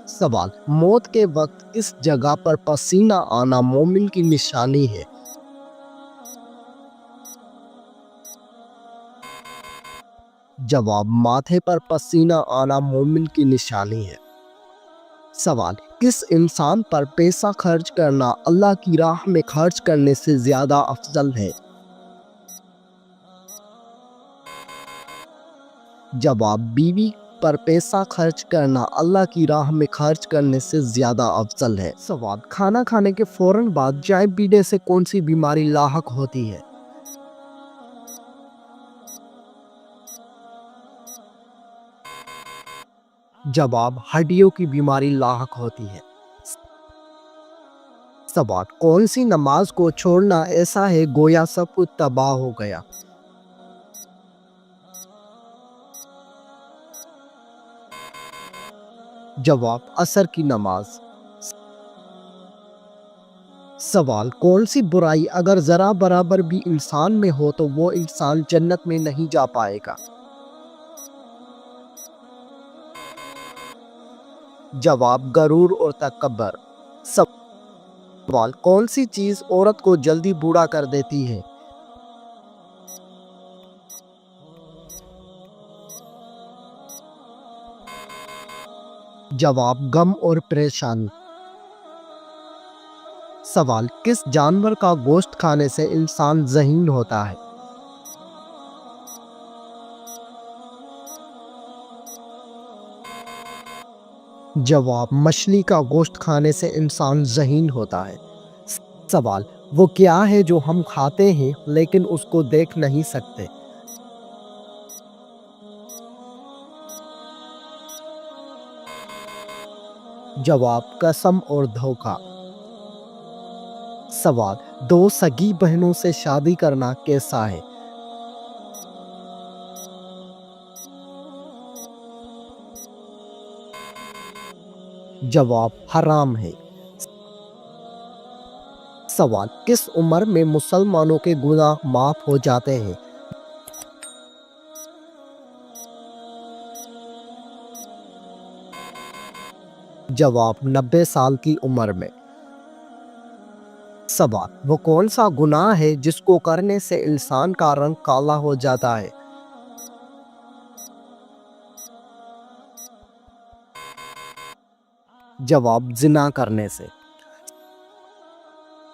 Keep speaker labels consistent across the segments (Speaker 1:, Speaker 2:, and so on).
Speaker 1: سوال: موت کے وقت کس جگہ پر پسینہ آنا مومن کی نشانی ہے؟ جواب: ماتھے پر پسینہ آنا مومن کی نشانی ہے۔ سوال: کس انسان پر پیسہ خرچ کرنا اللہ کی راہ میں خرچ کرنے سے زیادہ افضل ہے؟ جواب: بیوی پر پیسہ خرچ کرنا اللہ کی راہ میں خرچ کرنے سے زیادہ افضل ہے۔ سوال: کھانا کھانے کے فوراً بعد چائے پینے سے کون سی بیماری لاحق ہوتی ہے؟ جواب: ہڈیوں کی بیماری لاحق ہوتی ہے۔ سوال: کون سی نماز کو چھوڑنا ایسا ہے گویا سب کچھ تباہ ہو گیا؟ جواب: عصر کی نماز۔ سوال: کون سی برائی اگر ذرا برابر بھی انسان میں ہو تو وہ انسان جنت میں نہیں جا پائے گا؟ جواب: غرور اور تکبر۔ سوال: کون سی چیز عورت کو جلدی بوڑھا کر دیتی ہے؟ جواب: غم اور پریشانی۔ سوال: کس جانور کا گوشت کھانے سے انسان ذہین ہوتا ہے؟ جواب: مچھلی کا گوشت کھانے سے انسان ذہین ہوتا ہے۔ سوال: وہ کیا ہے جو ہم کھاتے ہیں لیکن اس کو دیکھ نہیں سکتے؟ جواب: قسم اور دھوکہ۔ سوال: دو سگی بہنوں سے شادی کرنا کیسا ہے؟ جواب: حرام ہے۔ سوال: کس عمر میں مسلمانوں کے گناہ معاف ہو جاتے ہیں؟ جواب: 90 سال کی عمر میں۔ سوال: وہ کون سا گناہ ہے جس کو کرنے سے انسان کا رنگ کالا ہو جاتا ہے؟ جواب: زنا کرنے سے۔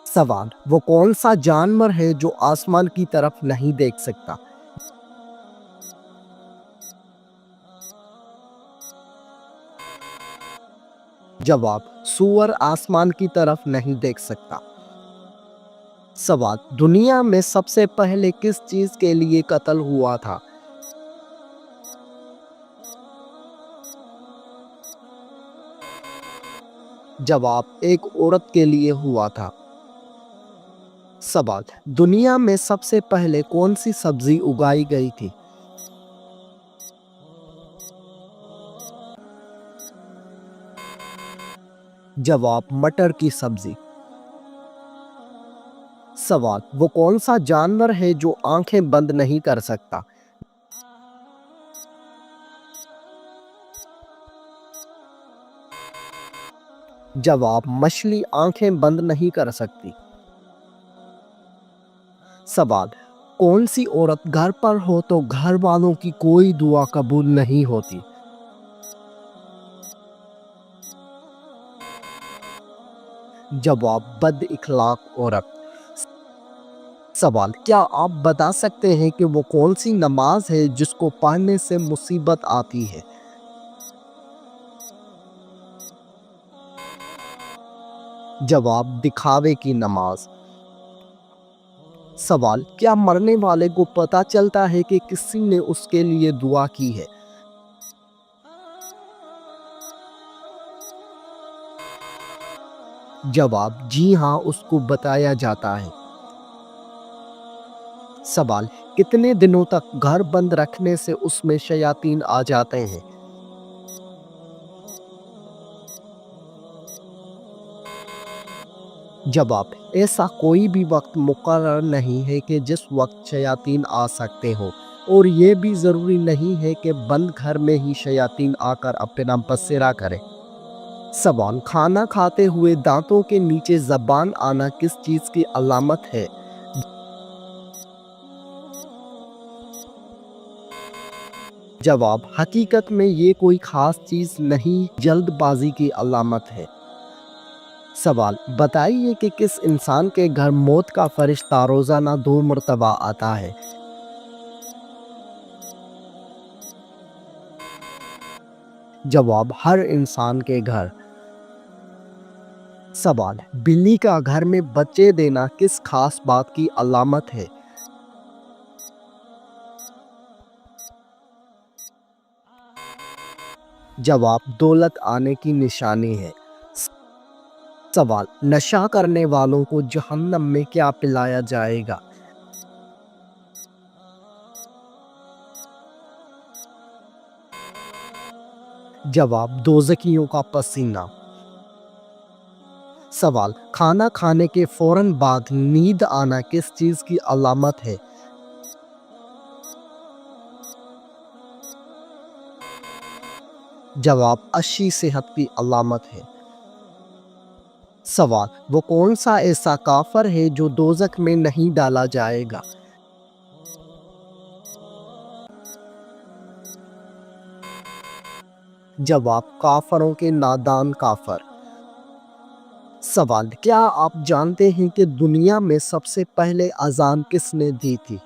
Speaker 1: سوال: وہ کون سا جانور ہے جو آسمان کی طرف نہیں دیکھ سکتا؟ جواب: سور آسمان کی طرف نہیں دیکھ سکتا۔ سوال: دنیا میں سب سے پہلے کس چیز کے لیے قتل ہوا تھا؟ جواب: ایک عورت کے لیے ہوا تھا۔ سوال: دنیا میں سب سے پہلے کون سی سبزی اگائی گئی تھی؟ جواب: مٹر کی سبزی۔ سوال: وہ کون سا جانور ہے جو آنکھیں بند نہیں کر سکتا؟ جواب: مچھلی آنکھیں بند نہیں کر سکتی۔ سوال: کون سی عورت گھر پر ہو تو گھر والوں کی کوئی دعا قبول نہیں ہوتی؟ جواب: بد اخلاق عورت۔ سوال: کیا آپ بتا سکتے ہیں کہ وہ کون سی نماز ہے جس کو پڑھنے سے مصیبت آتی ہے؟ جواب: دکھاوے کی نماز۔ سوال: کیا مرنے والے کو پتہ چلتا ہے کہ کسی نے اس کے لیے دعا کی ہے؟ جواب: جی ہاں، اس کو بتایا جاتا ہے۔ سوال: کتنے دنوں تک گھر بند رکھنے سے اس میں شیاطین آ جاتے ہیں؟ جواب: ایسا کوئی بھی وقت مقرر نہیں ہے کہ جس وقت شیاطین آ سکتے ہوں، اور یہ بھی ضروری نہیں ہے کہ بند گھر میں ہی شیاطین آ کر اپنا بسیرا کریں۔ سوال، کھانا کھاتے ہوئے دانتوں کے نیچے زبان آنا کس چیز کی علامت ہے؟ جواب، حقیقت میں یہ کوئی خاص چیز نہیں، جلد بازی کی علامت ہے۔ سوال، بتائیے کہ کس انسان کے گھر موت کا فرشتہ روزانہ 2 مرتبہ آتا ہے؟ جواب، ہر انسان کے گھر۔ سوال، بلی کا گھر میں بچے دینا کس خاص بات کی علامت ہے؟ جواب، دولت آنے کی نشانی ہے۔ سوال، نشہ کرنے والوں کو جہنم میں کیا پلایا جائے گا؟ جواب، دوزخیوں کا پسینہ۔ سوال، کھانا کھانے کے فوراً بعد نیند آنا کس چیز کی علامت ہے؟ جواب، اچھی صحت کی علامت ہے۔ سوال، وہ کون سا ایسا کافر ہے جو دوزخ میں نہیں ڈالا جائے گا؟ جواب، کافروں کے نادان کافر۔ سوال، کیا آپ جانتے ہیں کہ دنیا میں سب سے پہلے اذان کس نے دی تھی؟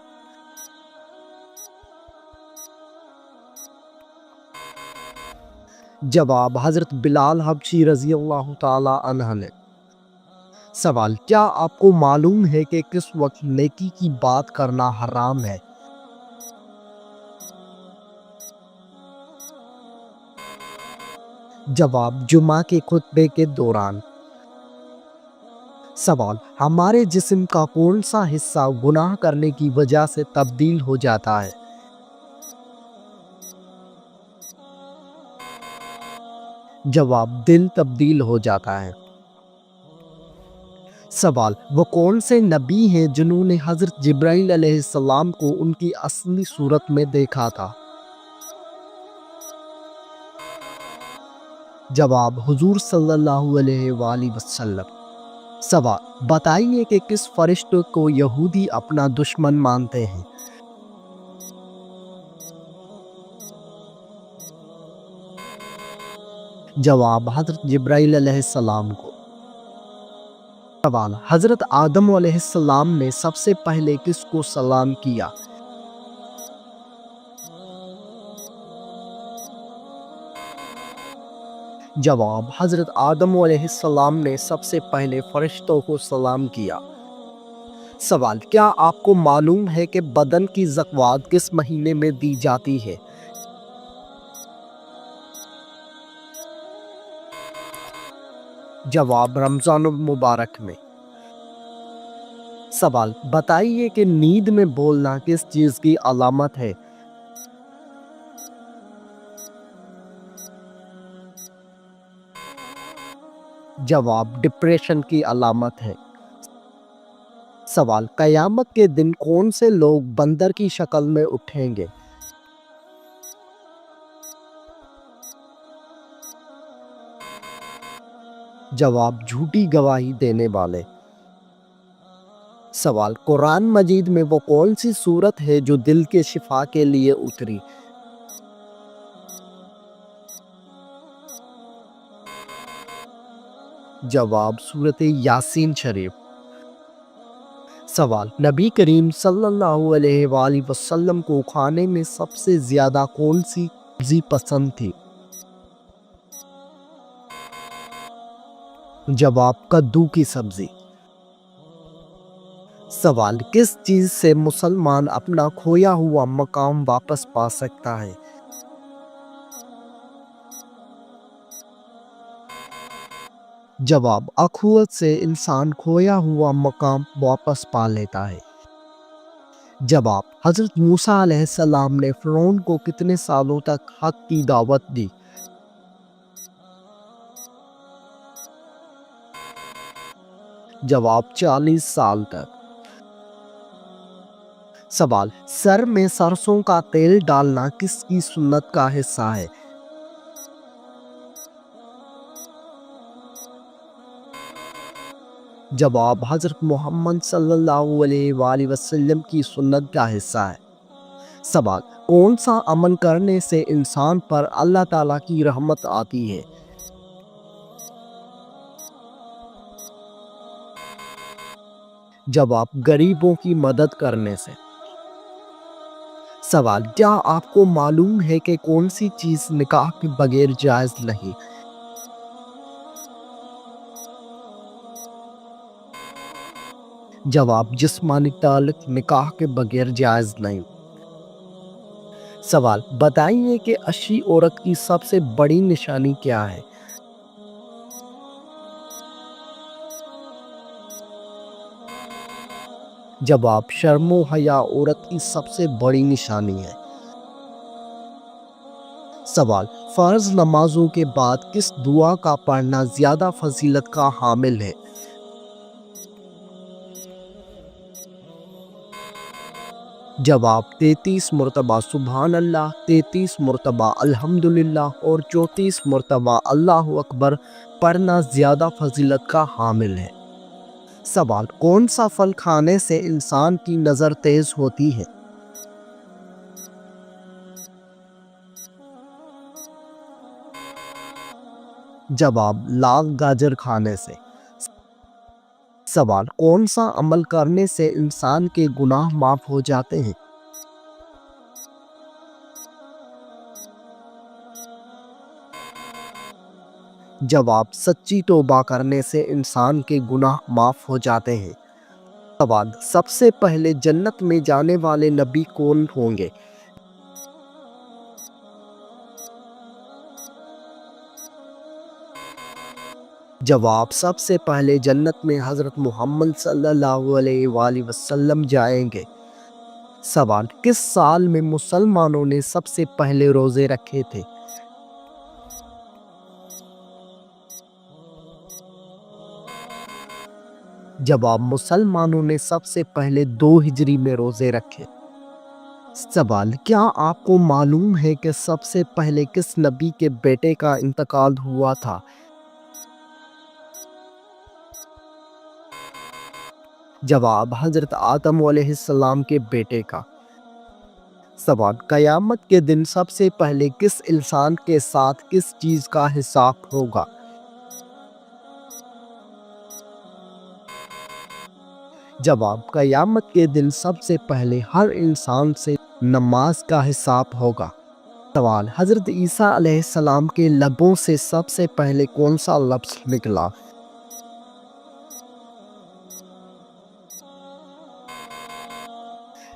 Speaker 1: جواب، حضرت بلال حبشی رضی اللہ تعالی عنہ نے۔ سوال، کیا آپ کو معلوم ہے کہ کس وقت نیکی کی بات کرنا حرام ہے؟ جواب، جمعہ کے خطبے کے دوران۔ سوال، ہمارے جسم کا کون سا حصہ گناہ کرنے کی وجہ سے تبدیل ہو جاتا ہے؟ جواب، دل تبدیل ہو جاتا ہے۔ سوال، وہ کون سے نبی ہیں جنہوں نے حضرت جبرائیل علیہ السلام کو ان کی اصلی صورت میں دیکھا تھا؟ جواب، حضور صلی اللہ علیہ وآلہ وسلم۔ سوال، بتائیے کہ کس فرشتے کو یہودی اپنا دشمن مانتے ہیں؟ جواب، حضرت جبرائیل علیہ السلام کو۔ سوال، حضرت آدم علیہ السلام نے سب سے پہلے کس کو سلام کیا؟ جواب، حضرت آدم علیہ السلام نے سب سے پہلے فرشتوں کو سلام کیا۔ سوال، کیا آپ کو معلوم ہے کہ بدن کی زکوٰۃ کس مہینے میں دی جاتی ہے؟ جواب، رمضان المبارک میں۔ سوال، بتائیے کہ نیند میں بولنا کس چیز کی علامت ہے؟ جواب، ڈپریشن کی علامت ہے۔ سوال، قیامت کے دن کون سے لوگ بندر کی شکل میں اٹھیں گے؟ جواب، جھوٹی گواہی دینے والے۔ سوال، قرآن مجید میں وہ کون سی سورت ہے جو دل کے شفا کے لیے اتری؟ جواب، سورت یاسین شریف۔ سوال، نبی کریم صلی اللہ علیہ وآلہ وسلم کو کھانے میں سب سے زیادہ کون سی سبزی پسند تھی؟ جواب، کدو کی سبزی۔ سوال، کس چیز سے مسلمان اپنا کھویا ہوا مقام واپس پا سکتا ہے؟ جواب، اخوت سے انسان کھویا ہوا مقام واپس پا لیتا ہے۔ جواب، حضرت موسیٰ علیہ السلام نے فرعون کو کتنے سالوں تک حق کی دعوت دی؟ جواب، 40 سال تک۔ سوال، سر میں سرسوں کا تیل ڈالنا کس کی سنت کا حصہ ہے؟ جواب حضرت محمد صلی اللہ علیہ وآلہ وسلم کی سنت کا حصہ ہے۔ سوال، کون سا عمل کرنے سے انسان پر اللہ تعالیٰ کی رحمت آتی ہے؟ جواب، غریبوں کی مدد کرنے سے۔ سوال، کیا آپ کو معلوم ہے کہ کون سی چیز نکاح کے بغیر جائز نہیں؟ جواب، جسمانی تعلق نکاح کے بغیر جائز نہیں۔ سوال، بتائیے کہ اچھی عورت کی سب سے بڑی نشانی کیا ہے؟ جواب، شرم و حیا عورت کی سب سے بڑی نشانی ہے۔ سوال، فرض نمازوں کے بعد کس دعا کا پڑھنا زیادہ فضیلت کا حامل ہے؟ جواب، 33 مرتبہ سبحان اللہ، 33 مرتبہ الحمدللہ اور 34 مرتبہ اللہ اکبر پڑھنا زیادہ فضیلت کا حامل ہے۔ سوال، کون سا پھل کھانے سے انسان کی نظر تیز ہوتی ہے؟ جواب، لال گاجر کھانے سے۔ سوال، کون سا عمل کرنے سے انسان کے گناہ معاف ہو جاتے ہیں؟ جواب، سچی توبہ کرنے سے انسان کے گناہ معاف ہو جاتے ہیں۔ سوال، سب سے پہلے جنت میں جانے والے نبی کون ہوں گے؟ جواب، سب سے پہلے جنت میں حضرت محمد صلی اللہ علیہ وآلہ وسلم جائیں گے۔ سوال، کس سال میں مسلمانوں نے سب سے پہلے روزے رکھے تھے؟ جواب، مسلمانوں نے سب سے پہلے 2 ہجری میں روزے رکھے۔ سوال، کیا آپ کو معلوم ہے کہ سب سے پہلے کس نبی کے بیٹے کا انتقال ہوا تھا؟ جواب، حضرت آدم علیہ السلام کے بیٹے کا۔ سوال، قیامت کے دن سب سے پہلے کس انسان کے ساتھ کس چیز کا حساب ہوگا؟ جواب، قیامت کے دن سب سے پہلے ہر انسان سے نماز کا حساب ہوگا۔ سوال، حضرت عیسیٰ علیہ السلام کے لبوں سے سب سے پہلے کون سا لفظ نکلا؟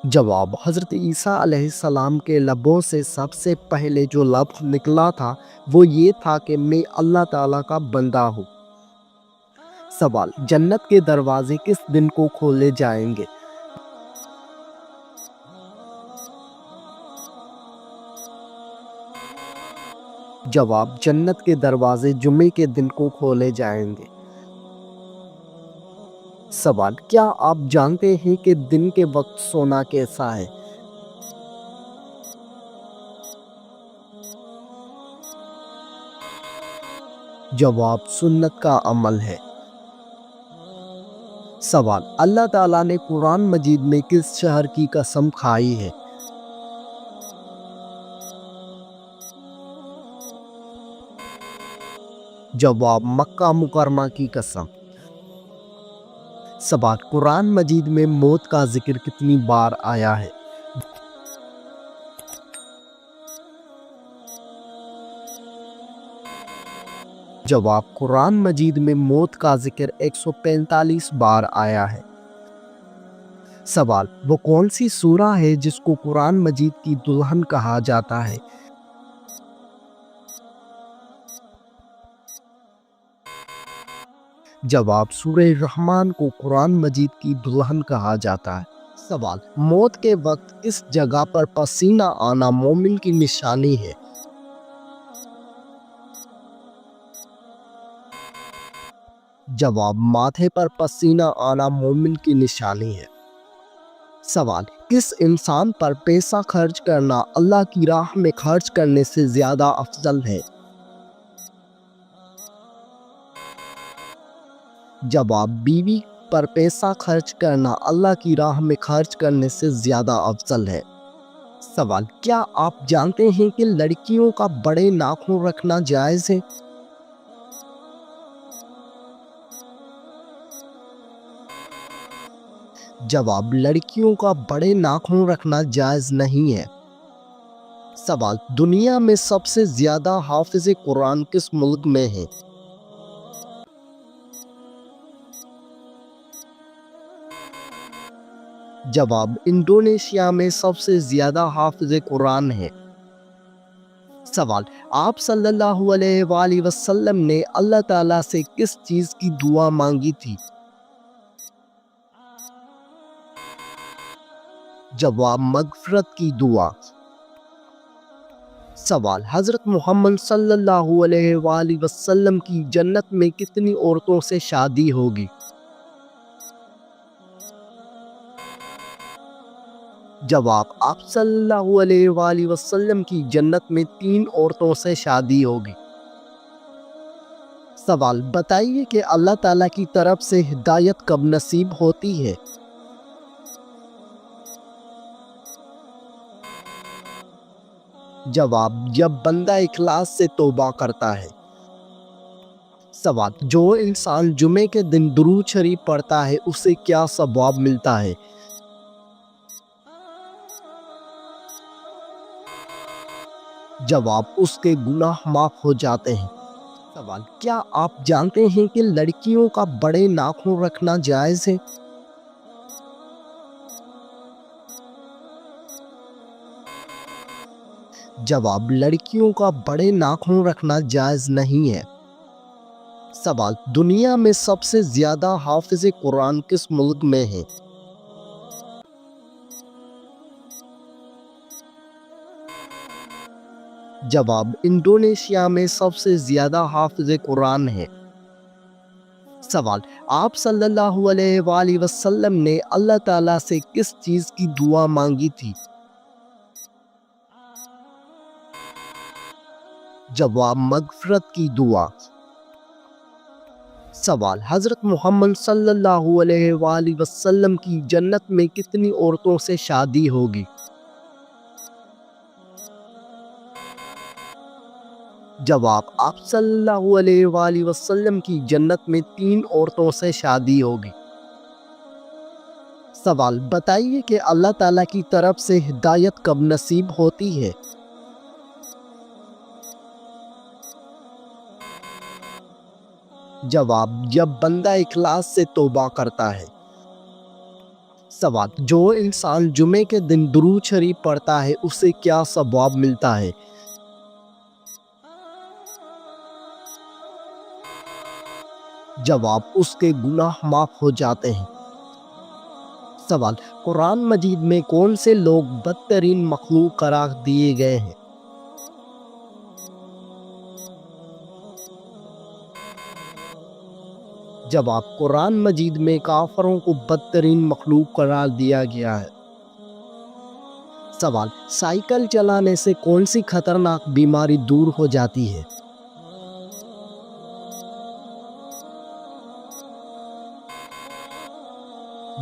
Speaker 1: جواب، حضرت عیسیٰ علیہ السلام کے لبوں سے سب سے پہلے جو لفظ نکلا تھا وہ یہ تھا کہ میں اللہ تعالیٰ کا بندہ ہوں۔ سوال، جنت کے دروازے کس دن کو کھولے جائیں گے؟ جواب، جنت کے دروازے جمعے کے دن کو کھولے جائیں گے۔ سوال، کیا آپ جانتے ہیں کہ دن کے وقت سونا کیسا ہے؟ جواب، سنت کا عمل ہے۔ سوال، اللہ تعالیٰ نے قرآن مجید میں کس شہر کی قسم کھائی ہے؟ جواب، مکہ مکرمہ کی قسم۔ سوال، قرآن مجید میں موت کا ذکر کتنی بار آیا ہے؟ جواب، قرآن مجید میں موت کا ذکر 145 بار آیا ہے۔ سوال، وہ کون سی سورہ ہے جس کو قرآن مجید کی دلہن کہا جاتا ہے؟ جواب، سورہ رحمان کو قرآن مجید کی دلہن کہا جاتا ہے۔ سوال، موت کے وقت کس جگہ پر پسینہ آنا مومن کی نشانی ہے؟ جواب، ماتھے پر پسینہ آنا مومن کی نشانی ہے۔ سوال، کس انسان پر پیسہ خرچ کرنا اللہ کی راہ میں خرچ کرنے سے زیادہ افضل ہے؟ جواب بیوی پر پیسہ خرچ کرنا اللہ کی راہ میں خرچ کرنے سے زیادہ افضل ہے۔ سوال، کیا آپ جانتے ہیں کہ لڑکیوں کا بڑے ناخن رکھنا جائز ہے؟ جواب، لڑکیوں کا بڑے ناخن رکھنا جائز نہیں ہے۔ سوال، دنیا میں سب سے زیادہ حافظ قرآن کس ملک میں ہیں؟ جواب، انڈونیشیا میں سب سے زیادہ حافظ قرآن ہیں۔ سوال، آپ صلی اللہ علیہ وآلہ وسلم نے اللہ تعالیٰ سے کس چیز کی دعا مانگی تھی؟ جواب، مغفرت کی دعا۔ سوال، حضرت محمد صلی اللہ علیہ وآلہ وسلم کی جنت میں کتنی عورتوں سے شادی ہوگی؟ جواب، آپ صلی اللہ علیہ وآلہ وسلم کی جنت میں 3 عورتوں سے شادی ہوگی۔ سوال، بتائیے کہ اللہ تعالیٰ کی طرف سے ہدایت کب نصیب ہوتی ہے؟ جواب، جب بندہ اخلاص سے توبہ کرتا ہے۔ سوال، جو انسان جمعے کے دن درود شریف پڑھتا ہے اسے کیا ثواب ملتا ہے؟ جواب، اس کے گناہ معاف ہو جاتے ہیں۔ سوال، کیا آپ جانتے ہیں کہ لڑکیوں کا بڑے ناخن رکھنا جائز ہے؟ جواب، لڑکیوں کا بڑے ناخن رکھنا جائز نہیں ہے۔ سوال، دنیا میں سب سے زیادہ حافظ قرآن کس ملک میں ہیں؟ جواب، انڈونیشیا میں سب سے زیادہ حافظ قرآن ہیں۔ سوال، آپ صلی اللہ علیہ وآلہ وسلم نے اللہ تعالیٰ سے کس چیز کی دعا مانگی تھی؟ جواب، مغفرت کی دعا۔ سوال، حضرت محمد صلی اللہ علیہ وآلہ وسلم کی جنت میں کتنی عورتوں سے شادی ہوگی؟ جواب، آپ صلی اللہ علیہ وآلہ وسلم کی جنت میں 3 عورتوں سے شادی ہوگی۔ سوال، بتائیے کہ اللہ تعالیٰ کی طرف سے ہدایت کب نصیب ہوتی ہے؟ جواب، جب بندہ اخلاص سے توبہ کرتا ہے۔ سوال، جو انسان جمعے کے دن درود شریف پڑھتا ہے اسے کیا ثواب ملتا ہے؟ جواب، اس کے گناہ معاف ہو جاتے ہیں۔ سوال، قرآن مجید میں کون سے لوگ بدترین مخلوق قرار دیے گئے ہیں؟ جواب، قرآن مجید میں کافروں کو بدترین مخلوق قرار دیا گیا ہے۔ سوال، سائیکل چلانے سے کون سی خطرناک بیماری دور ہو جاتی ہے؟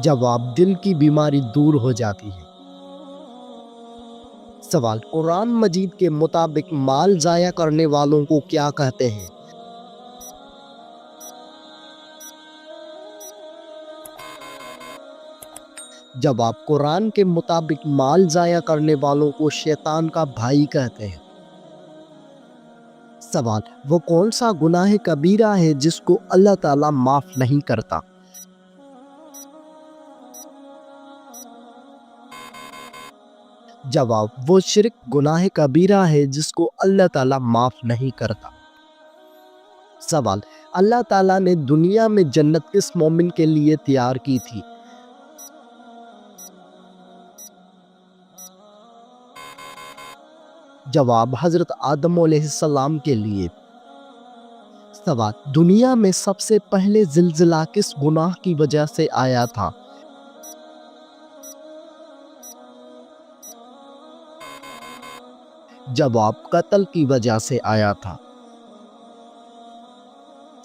Speaker 1: جواب، دل کی بیماری دور ہو جاتی ہے۔ سوال، قرآن مجید کے مطابق مال ضائع کرنے والوں کو کیا کہتے ہیں؟ جواب، قرآن کے مطابق مال ضائع کرنے والوں کو شیطان کا بھائی کہتے ہیں۔ سوال، وہ کون سا گناہ کبیرہ ہے جس کو اللہ تعالیٰ معاف نہیں کرتا؟ جواب، وہ شرک گناہ کبیرہ ہے جس کو اللہ تعالیٰ معاف نہیں کرتا۔ سوال، اللہ تعالیٰ نے دنیا میں جنت کس مومن کے لیے تیار کی تھی؟ جواب، حضرت آدم علیہ السلام کے لیے۔ سوال، دنیا میں سب سے پہلے زلزلہ کس گناہ کی وجہ سے آیا تھا؟ جواب، قتل کی وجہ سے آیا تھا۔